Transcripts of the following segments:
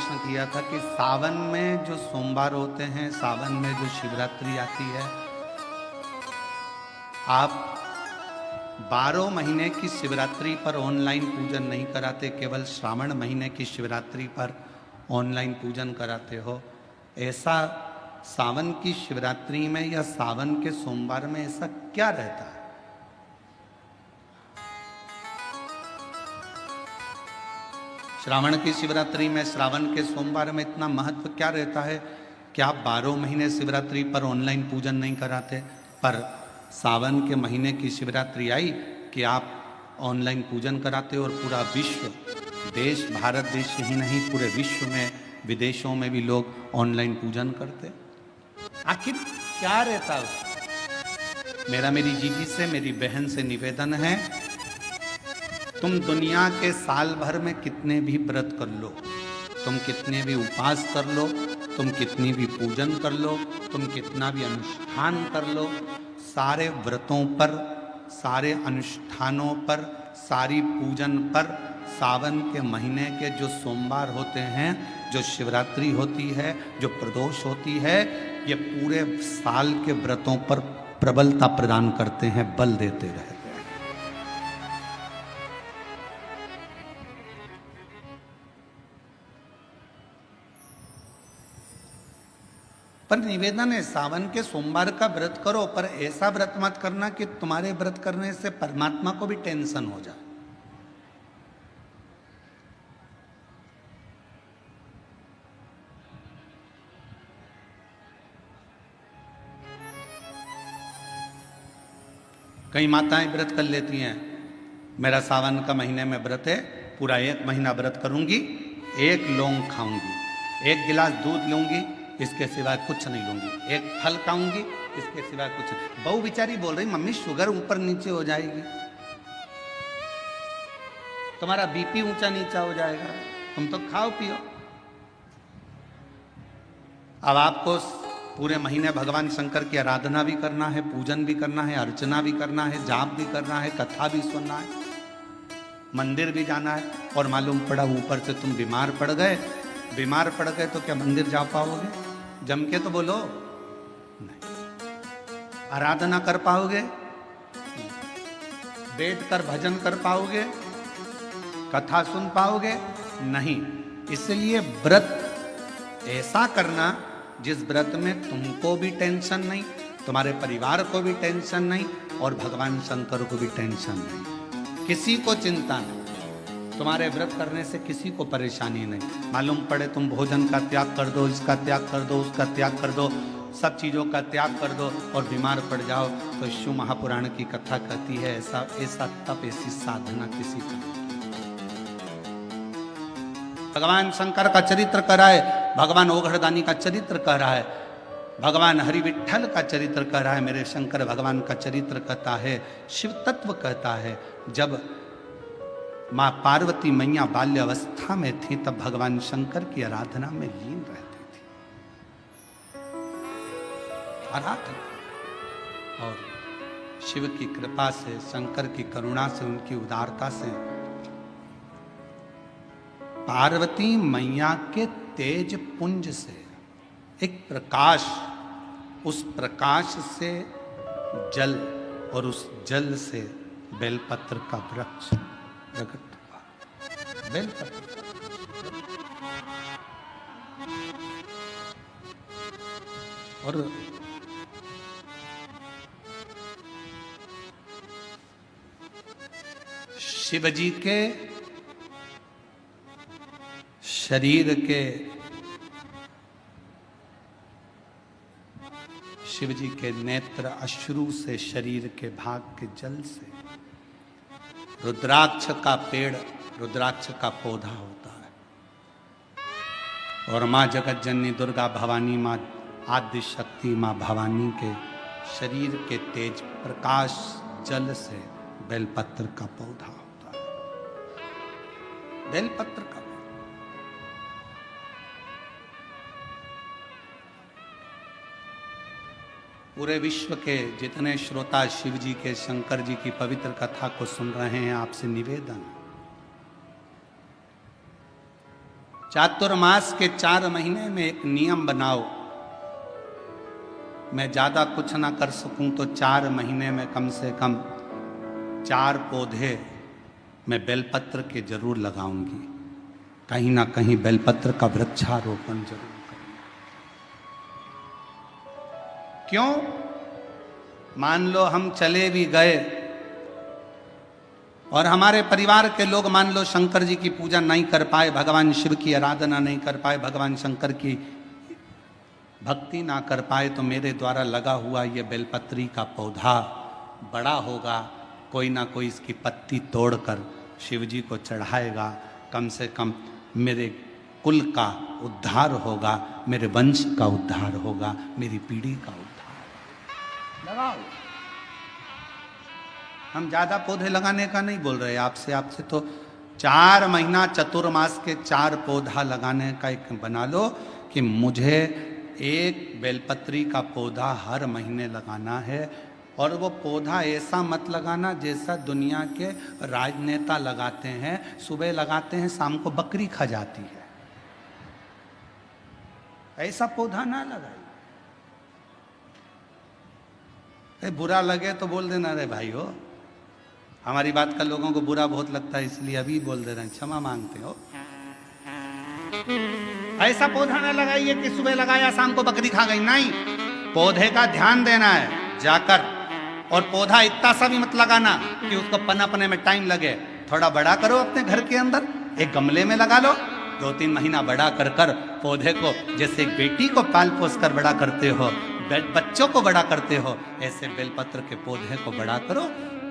प्रश्न किया था कि सावन में जो सोमवार होते हैं, सावन में जो शिवरात्रि आती है, आप 12 महीने की शिवरात्रि पर ऑनलाइन पूजन नहीं कराते, केवल श्रावण महीने की शिवरात्रि पर ऑनलाइन पूजन कराते हो। ऐसा सावन की शिवरात्रि में या सावन के सोमवार में ऐसा क्या रहता है? श्रावण की शिवरात्रि में, श्रावण के सोमवार में इतना महत्व क्या रहता है कि आप 12 महीने शिवरात्रि पर ऑनलाइन पूजन नहीं कराते, पर सावन के महीने की शिवरात्रि आई कि आप ऑनलाइन पूजन कराते हो और पूरा विश्व, देश, भारत देश ही नहीं पूरे विश्व में, विदेशों में भी लोग ऑनलाइन पूजन करते। आखिर क्या रहता है? मेरा मेरी जीजी से, मेरी बहन से निवेदन है, तुम दुनिया के साल भर में कितने भी व्रत कर लो, तुम कितने भी उपास कर लो, तुम कितनी भी पूजन कर लो, तुम कितना भी अनुष्ठान कर लो, सारे व्रतों पर, सारे अनुष्ठानों पर, सारी पूजन पर सावन के महीने के जो सोमवार होते हैं, जो शिवरात्रि होती है, जो प्रदोष होती है, ये पूरे साल के व्रतों पर प्रबलता प्रदान करते हैं, बल देते रहते हैं। पर निवेदन है, सावन के सोमवार का व्रत करो, पर ऐसा व्रत मत करना कि तुम्हारे व्रत करने से परमात्मा को भी टेंशन हो जाए। कई माताएं व्रत कर लेती हैं, मेरा सावन का महीने में व्रत है, पूरा 1 महीना व्रत करूंगी, 1 लौंग खाऊंगी, 1 गिलास दूध लूंगी, इसके सिवाय कुछ नहीं लूंगी, 1 फल खाऊंगी, इसके सिवाय कुछ नहीं। बहू बेचारी बोल रही, मम्मी शुगर ऊपर नीचे हो जाएगी, तुम्हारा बीपी ऊंचा नीचा हो जाएगा, तुम तो खाओ पियो। अब आपको पूरे महीने भगवान शंकर की आराधना भी करना है, पूजन भी करना है, अर्चना भी करना है, जाप भी करना है, कथा भी सुनना है, मंदिर भी जाना है, और मालूम पड़ा ऊपर से तुम बीमार पड़ गए। बीमार पड़ गए तो क्या मंदिर जा पाओगे? जम के तो बोलो, नहीं। आराधना कर पाओगे? बैठ कर भजन कर पाओगे? कथा सुन पाओगे? नहीं। इसलिए व्रत ऐसा करना जिस व्रत में तुमको भी टेंशन नहीं, तुम्हारे परिवार को भी टेंशन नहीं, और भगवान शंकर को भी टेंशन नहीं, किसी को चिंता नहीं, तुम्हारे व्रत करने से किसी को परेशानी नहीं। मालूम पड़े तुम भोजन का त्याग कर दो, इसका त्याग कर दो, उसका त्याग कर दो, सब चीज़ों का त्याग कर दो और बीमार पड़ जाओ, तो शिव महापुराण की कथा कहती है ऐसा ऐसा तप, ऐसी साधना किसी का नहीं। भगवान शंकर का चरित्र कह रहा है, भगवान ओघड़दानी का चरित्र कह रहा है, भगवान हरि विठ्ठल का चरित्र कह रहा है, मेरे शंकर भगवान का चरित्र कहता है, शिव तत्व कहता है। जब माँ पार्वती मैया बाल्य अवस्था में थी, तब भगवान शंकर की आराधना में लीन रहती थी, आराधना। और शिव की कृपा से, शंकर की करुणा से, उनकी उदारता से पार्वती मैया के तेज पुंज से एक प्रकाश, उस प्रकाश से जल, और उस जल से बेलपत्र का वृक्ष प्रकट हुआ। बेलपत्र और शिव जी के शरीर के, शिव जी के नेत्र अश्रु से, शरीर के भाग के जल से, रुद्राक्ष का पेड़, रुद्राक्ष का पौधा होता है, और माँ जगत जननी दुर्गा भवानी, माँ आदि शक्ति, माँ भवानी के शरीर के तेज प्रकाश जल से बेलपत्र का पौधा होता है। बेलपत्र का पूरे विश्व के जितने श्रोता शिव जी के, शंकर जी की पवित्र कथा को सुन रहे हैं, आपसे निवेदन, चातुर्मास के 4 महीने में एक नियम बनाओ, मैं ज्यादा कुछ ना कर सकूं तो 4 महीने में कम से कम 4 पौधे मैं बेलपत्र के जरूर लगाऊंगी, कहीं ना कहीं बेलपत्र का वृक्षारोपण जरूर करूंगी। क्यों? मान लो हम चले भी गए और हमारे परिवार के लोग मान लो शंकर जी की पूजा नहीं कर पाए, भगवान शिव की आराधना नहीं कर पाए, भगवान शंकर की भक्ति ना कर पाए, तो मेरे द्वारा लगा हुआ ये बेलपत्री का पौधा बड़ा होगा, कोई ना कोई इसकी पत्ती तोड़कर शिव जी को चढ़ाएगा, कम से कम मेरे कुल का उद्धार होगा, मेरे वंश का उद्धार होगा, मेरी पीढ़ी का उद्धार। लगाओ। हम ज्यादा पौधे लगाने का नहीं बोल रहे आपसे तो 4 महीना चतुर्मास के 4 पौधा लगाने का एक बना लो कि मुझे एक बेलपत्री का पौधा हर महीने लगाना है। और वो पौधा ऐसा मत लगाना जैसा दुनिया के राजनेता लगाते हैं, सुबह लगाते हैं शाम को बकरी खा जाती है, ऐसा पौधा ना लगाइए। बुरा लगे तो बोल देना, रे भाई हो हमारी बात का लोगों को बुरा बहुत लगता है इसलिए अभी बोल दे रहे हैं, क्षमा मांगते हो। ऐसा पौधा ना लगाइए कि सुबह लगाया शाम को बकरी खा गई, नहीं, पौधे का ध्यान देना है जाकर। और पौधा इतना सा भी मत लगाना कि उसको पनपने में टाइम लगे, थोड़ा बड़ा करो अपने घर के अंदर, एक गमले में लगा लो, 2-3 महीना बड़ा कर पौधे को, जैसे एक बेटी को पाल पोस कर बड़ा करते हो, बच्चों को बड़ा करते हो, ऐसे बेलपत्र के पौधे को बड़ा करो,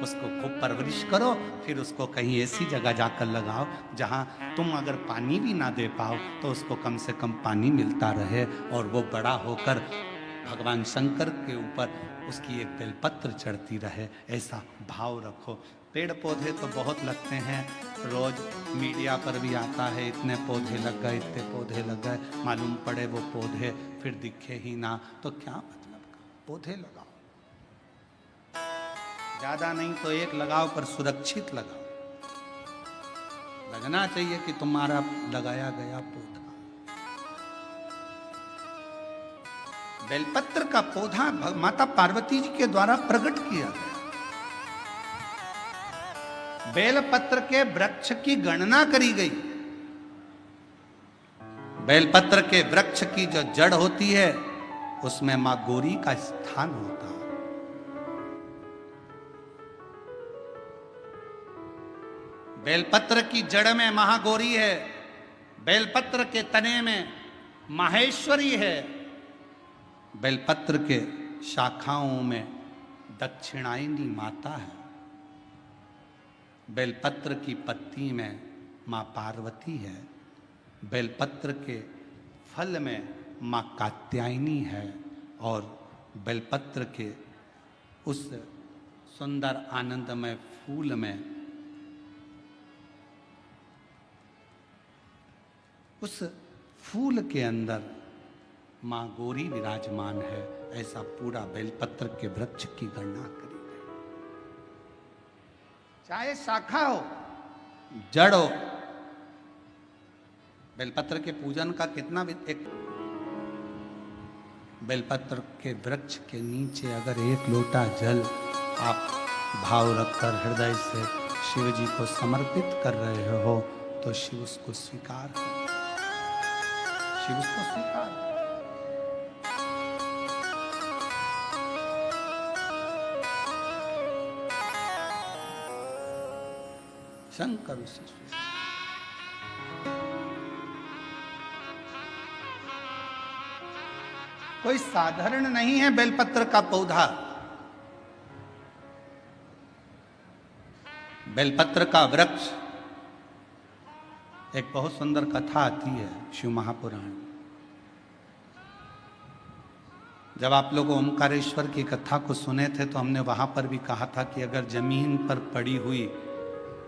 उसको खूब परवरिश करो, फिर उसको कहीं ऐसी जगह जाकर लगाओ जहाँ तुम अगर पानी भी ना दे पाओ तो उसको कम से कम पानी मिलता रहे और वो बड़ा होकर भगवान शंकर के ऊपर उसकी एक बेलपत्र चढ़ती रहे, ऐसा भाव रखो। पेड़ पौधे तो बहुत लगते हैं, रोज मीडिया पर भी आता है इतने पौधे लग गए, इतने पौधे लग गए, मालूम पड़े वो पौधे फिर दिखे ही ना तो क्या मतलब का। पौधे लगाओ, ज्यादा नहीं तो एक लगाओ पर सुरक्षित लगाओ, लगना चाहिए कि तुम्हारा लगाया गया पौधा। बेलपत्र का पौधा माता पार्वती जी के द्वारा प्रकट किया गया। बेलपत्र के वृक्ष की गणना करी गई। बेलपत्र के वृक्ष की जो जड़ होती है उसमें मां गौरी का स्थान होता है। बेलपत्र की जड़ में महागौरी है, बेलपत्र के तने में माहेश्वरी है, बेलपत्र के शाखाओं में दक्षिणायनी माता है, बेलपत्र की पत्ती में मां पार्वती है, बेलपत्र के फल में मां कात्यायनी है और बेलपत्र के उस सुंदर आनंदमय फूल में उस फूल के अंदर मां गौरी विराजमान है। ऐसा पूरा बेलपत्र के वृक्ष की गणना करी गई। चाहे शाखा हो जड़ हो, बेलपत्र के पूजन का कितना भी एक बेलपत्र के वृक्ष के नीचे अगर 1 लोटा जल आप भाव रखकर हृदय से शिव जी को समर्पित कर रहे हो तो शिव उसको स्वीकार कर, शिव उसको स्वीकार। शंकर उसे कोई साधारण नहीं है बेलपत्र का पौधा। बेलपत्र का वृक्ष, एक बहुत सुंदर कथा आती है शिव महापुराण। जब आप लोग ओमकारेश्वर की कथा को सुने थे तो हमने वहां पर भी कहा था कि अगर जमीन पर पड़ी हुई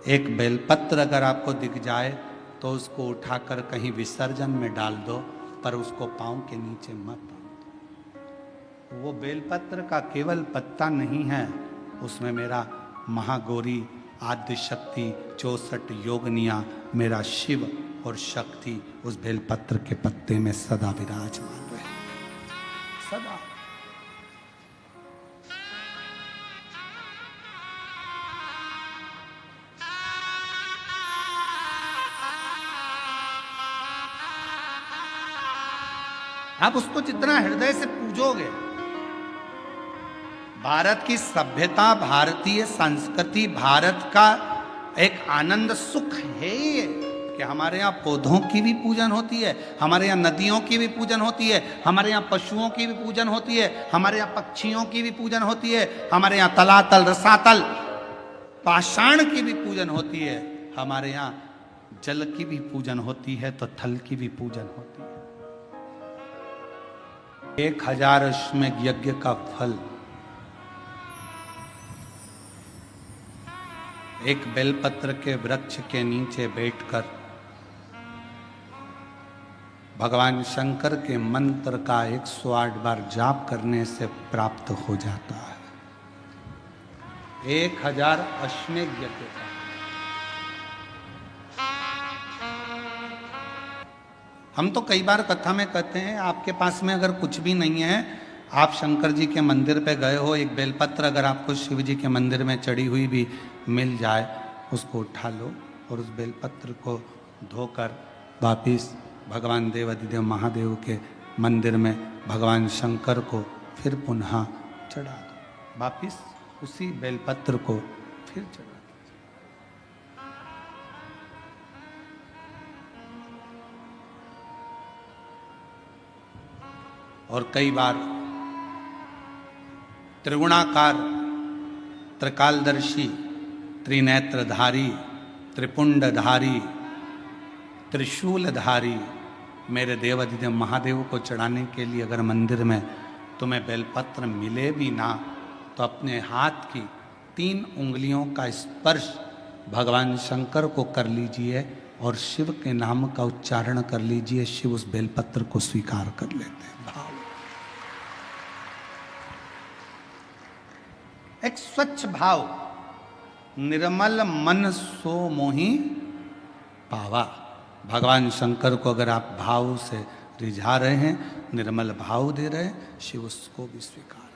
एक बेलपत्र अगर आपको दिख जाए तो उसको उठाकर कहीं विसर्जन में डाल दो, पर उसको पांव के नीचे मत बांधो। वो बेलपत्र का केवल पत्ता नहीं है, उसमें मेरा महागौरी आद्य शक्ति 64 योगनिया मेरा शिव और शक्ति उस बेलपत्र के पत्ते में सदा विराजमान रहे, सदा। आप उसको जितना हृदय से पूजोगे, भारत की सभ्यता, भारतीय संस्कृति, भारत का एक आनंद सुख है ये कि हमारे यहाँ पौधों की भी पूजन होती है, हमारे यहाँ नदियों की भी पूजन होती है, हमारे यहाँ पशुओं की भी पूजन होती है, हमारे यहाँ पक्षियों की भी पूजन होती है, हमारे यहाँ तलातल, रसातल, पाषाण की भी पूजन होती है, हमारे यहाँ जल की भी पूजन होती है तो थल की भी पूजन होती है। 1000 अश्वमेध यज्ञ का फल एक बेलपत्र के वृक्ष के नीचे बैठकर भगवान शंकर के मंत्र का 108 बार जाप करने से प्राप्त हो जाता है। 1000 अश्वमेध यज्ञ का। हम तो कई बार कथा में कहते हैं, आपके पास में अगर कुछ भी नहीं है, आप शंकर जी के मंदिर पे गए हो, एक बेलपत्र अगर आपको शिव जी के मंदिर में चढ़ी हुई भी मिल जाए, उसको उठा लो और उस बेलपत्र को धोकर वापिस भगवान देवाधिदेव महादेव के मंदिर में भगवान शंकर को फिर पुनः चढ़ा दो। वापिस उसी बेलपत्र को फिर चढ़ा दो। और कई बार त्रिगुणाकार, त्रिकालदर्शी, त्रिनेत्रधारी, त्रिपुंडधारी, त्रिशूलधारी मेरे देवाधिदेव महादेव को चढ़ाने के लिए अगर मंदिर में तुम्हें बेलपत्र मिले भी ना, तो अपने हाथ की 3 उंगलियों का स्पर्श भगवान शंकर को कर लीजिए और शिव के नाम का उच्चारण कर लीजिए। शिव उस बेलपत्र को स्वीकार कर लेते हैं। भाव, एक स्वच्छ भाव, निर्मल मन सो मोहि पावा। भगवान शंकर को अगर आप भाव से रिझा रहे हैं, निर्मल भाव दे रहे हैं, शिव उसको भी स्वीकार